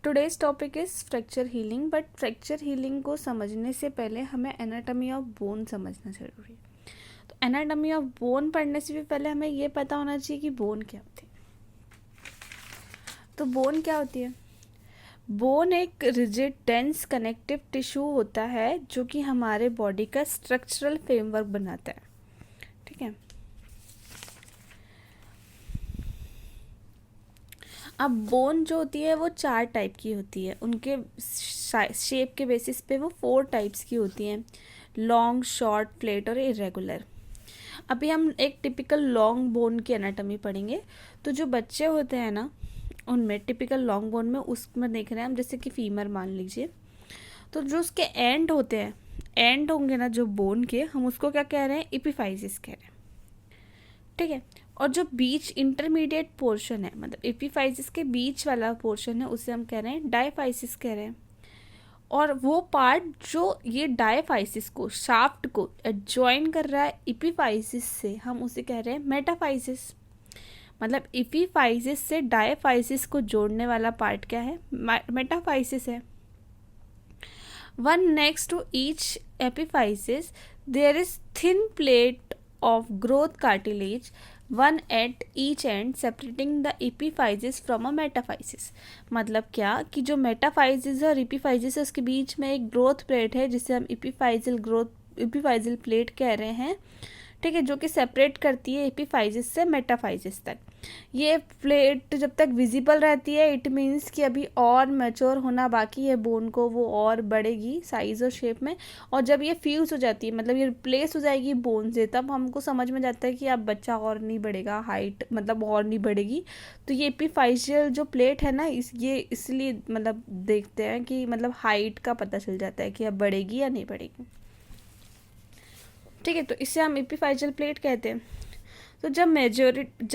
Today's topic is fracture healing. But fracture healing को समझने से पहले हमें एनाटॉमी ऑफ बोन समझना ज़रूरी है। तो एनाटॉमी ऑफ बोन पढ़ने से भी पहले हमें ये पता होना चाहिए कि बोन क्या होती है। तो बोन क्या होती है? बोन एक रिजिड डेंस कनेक्टिव टिश्यू होता है जो कि हमारे बॉडी का स्ट्रक्चरल फ्रेमवर्क बनाता है। ठीक है। अब बोन जो होती है वो 4 टाइप की होती है। उनके शेप के बेसिस पे वो 4 टाइप्स की होती हैं: लॉन्ग, शॉर्ट, फ्लैट और इरेगुलर। अभी हम एक टिपिकल लॉन्ग बोन की एनाटॉमी पढ़ेंगे। तो जो बच्चे होते हैं ना, उनमें टिपिकल लॉन्ग बोन में उसमें देख रहे हैं हम, जैसे कि फीमर मान लीजिए, तो जो उसके एंड होते हैं, एंड होंगे ना जो बोन के, हम उसको क्या कह रहे हैं? एपिफाइसिस कह रहे हैं। ठीक है। और जो बीच इंटरमीडिएट पोर्शन है, मतलब एपिफाइसिस के बीच वाला पोर्शन है, उसे हम कह रहे हैं डायफाइसिस कह रहे हैं। और वो पार्ट जो ये डायफाइसिस को, शाफ्ट को ज्वाइन कर रहा है एपिफाइसिस से, हम उसे कह रहे हैं मेटाफाइसिस। मतलब एपिफाइसिस से डायफाइसिस को जोड़ने वाला पार्ट क्या है? मेटाफाइसिस है। One next to each epiphysis there is thin plate of growth cartilage, one at each end separating the epiphysis from a metaphysis। मतलब क्या कि जो मेटाफाइसिस और एपिफाइसिस है उसके बीच में एक ग्रोथ प्लेट है जिसे हम एपिफाइजल प्लेट कह रहे हैं। ठीक है। जो कि सेपरेट करती है एपिफाइसिस से मेटाफाइसिस तक। ये प्लेट जब तक विजिबल रहती है, इट मीन्स कि अभी और मैच्योर होना बाकी है बोन को, वो और बढ़ेगी साइज और शेप में। और जब ये फ्यूज हो जाती है, मतलब ये रिप्लेस हो जाएगी बोन से, तब हमको समझ में जाता है कि अब बच्चा और नहीं बढ़ेगा, हाइट मतलब और नहीं बढ़ेगी। तो ये एपिफाइशियल जो प्लेट है ना, ये इसलिए मतलब देखते हैं कि मतलब हाइट का पता चल जाता है कि अब बढ़ेगी या नहीं बढ़ेगी। ठीक है। तो इसे हम एपिफाइशियल प्लेट कहते हैं। तो जब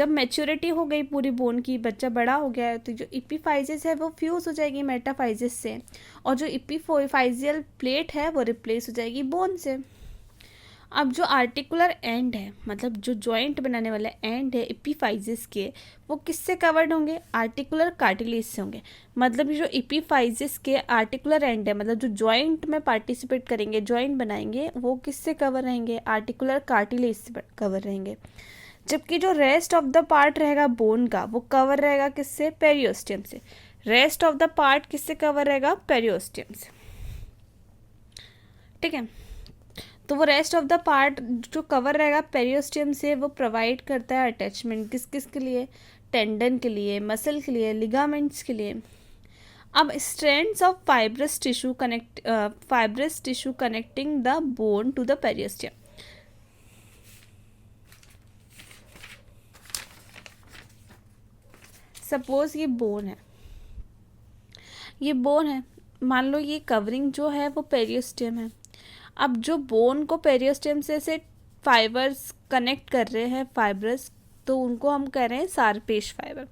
मैच्योरिटी हो गई पूरी बोन की, बच्चा बड़ा हो गया है, तो जो एपिफाइसिस है वो फ्यूज हो जाएगी मेटाफाइसिस से, और जो एपिफाइशियल प्लेट है वो रिप्लेस हो जाएगी बोन से। अब जो आर्टिकुलर एंड है, मतलब जो जॉइंट बनाने वाले एंड है एपिफाइसिस के, वो किससे कवर्ड होंगे? आर्टिकुलर कार्टिलेज से होंगे। मतलब जो एपिफाइसिस के आर्टिकुलर एंड है, मतलब जो जॉइंट में पार्टिसिपेट करेंगे, जॉइंट बनाएंगे, वो किससे कवर रहेंगे? आर्टिकुलर कार्टिलेज से कवर रहेंगे। जबकि जो रेस्ट ऑफ द पार्ट रहेगा बोन का, वो कवर रहेगा किससे? पेरियोस्टियम से। रेस्ट ऑफ द पार्ट किससे कवर रहेगा? पेरियोस्टियम से। ठीक है। तो वो रेस्ट ऑफ द पार्ट जो कवर रहेगा पेरियोस्टियम से, वो प्रोवाइड करता है अटैचमेंट किस किस के लिए? टेंडन के लिए, मसल के लिए, लिगामेंट्स के लिए। अब strands of fibrous tissue connecting the bone to the periosteum. Suppose ये बोन है, मान लो ये कवरिंग जो है वो पेरियोस्टियम है। अब जो बोन को पेरियोस्टियम से फाइबर्स कनेक्ट कर रहे हैं, फाइब्रस, तो उनको हम कह रहे हैं सारपेश फाइबर।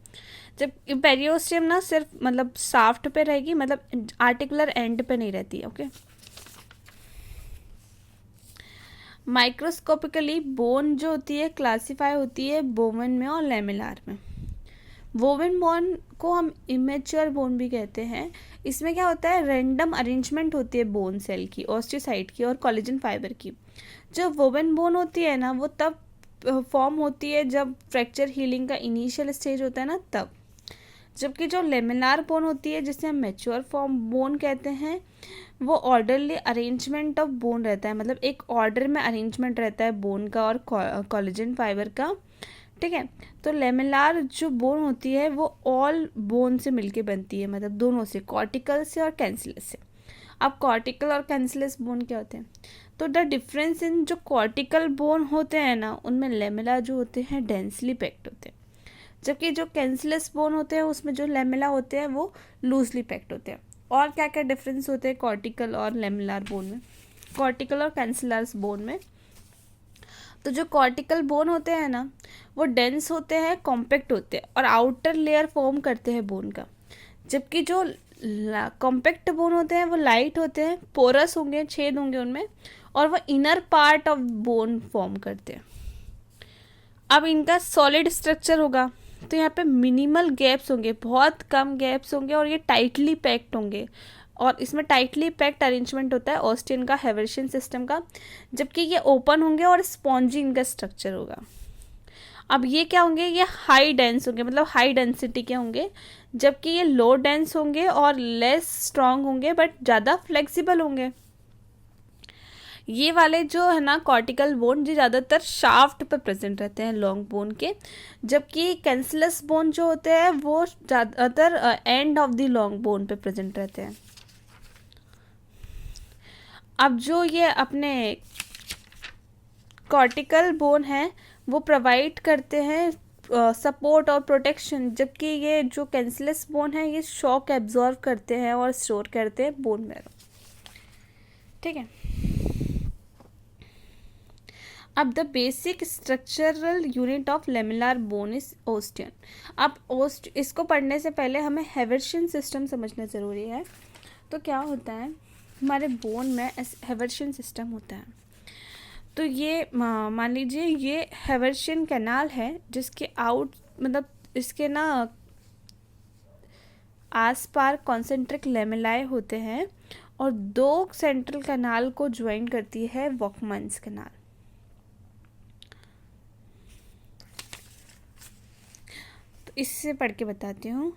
जब पेरियोस्टियम ना सिर्फ मतलब शाफ्ट पे रहेगी, मतलब आर्टिकुलर एंड पे नहीं रहती। ओके। माइक्रोस्कोपिकली बोन जो होती है क्लासीफाई होती है बोवन में और लेमिनार में। वोवन बोन को हम इमेच्योर बोन भी कहते हैं। इसमें क्या होता है? रैंडम अरेंजमेंट होती है बोन सेल की, ऑस्टियोसाइट की और कोलेजन फाइबर की। जो वोवन बोन होती है ना, वो तब फॉर्म होती है जब फ्रैक्चर हीलिंग का इनिशियल स्टेज होता है ना, तब। जबकि जो लेमिनार बोन होती है, जिसे हम मैच्योर फॉर्म बोन कहते हैं, वो ऑर्डरली अरेंजमेंट ऑफ बोन रहता है, मतलब एक ऑर्डर में अरेंजमेंट रहता है बोन का और कोलेजन फाइबर का। ठीक है। तो लेमिनार जो बोन होती है वो ऑल बोन से मिलके बनती है, मतलब दोनों से, कॉर्टिकल से और कैंसिलस से। अब कॉर्टिकल और कैंसिलस बोन क्या होते हैं? तो द डिफरेंस इन जो कॉर्टिकल बोन होते हैं ना, उनमें लेमिला जो होते हैं डेंसली पैक्ड होते हैं, जबकि जो कैंसिलस बोन होते हैं उसमें जो लेमिला होते हैं वो लूजली पैक्ड होते हैं। और क्या क्या डिफरेंस होते हैं कॉर्टिकल और लेमिनार बोन में, कॉर्टिकल और कैंसिलस बोन में? तो जो कॉर्टिकल बोन होते हैं ना, वो डेंस होते हैं, कॉम्पैक्ट होते हैं और आउटर लेयर फॉर्म करते हैं बोन का। जबकि जो कॉम्पैक्ट बोन होते हैं वो लाइट होते हैं, पोरस होंगे, छेद होंगे उनमें, और वो inner part of bone form करते हैं। अब इनका सॉलिड स्ट्रक्चर होगा, तो यहाँ पे मिनिमल गैप्स होंगे, बहुत कम गैप्स होंगे और ये टाइटली पैक्ड होंगे। और इसमें टाइटली पैक्ड अरेंजमेंट होता है ऑस्टिन का, हेवर्शियन सिस्टम का, जबकि ये ओपन होंगे और स्पॉन्जी इनका स्ट्रक्चर होगा। अब ये क्या होंगे, ये हाई डेंस होंगे, मतलब हाई डेंसिटी के होंगे, जबकि ये लो डेंस होंगे और लेस स्ट्रॉन्ग होंगे बट ज़्यादा फ्लेक्सिबल होंगे। ये वाले जो है ना कॉर्टिकल बोन, जो ज़्यादातर शाफ्ट पे प्रेजेंट रहते हैं लॉन्ग बोन के, जबकि कैंसलस बोन जो होते हैं वो ज़्यादातर end of the long bone पे प्रेजेंट रहते हैं। अब जो ये अपने कॉर्टिकल बोन है वो प्रोवाइड करते हैं सपोर्ट और प्रोटेक्शन, जबकि ये जो कैंसलस बोन है ये शॉक एब्जॉर्व करते हैं और स्टोर करते हैं बोन मैरो। ठीक है। अब the basic structural unit of laminar bone is osteon. अब इसको पढ़ने से पहले हमें हेवर्शियन सिस्टम समझना ज़रूरी है। तो क्या होता है, हमारे बोन में हेवर्शियन सिस्टम होता है। तो ये मान लीजिए ये हेवर्शियन कैनाल है, जिसके मतलब इसके ना आस पार कॉन्सेंट्रिक लेमेलाए होते हैं और 2 सेंट्रल कैनाल को ज्वाइन करती है वॉकमन्स कैनाल। तो इससे पढ़ के बताती हूँ।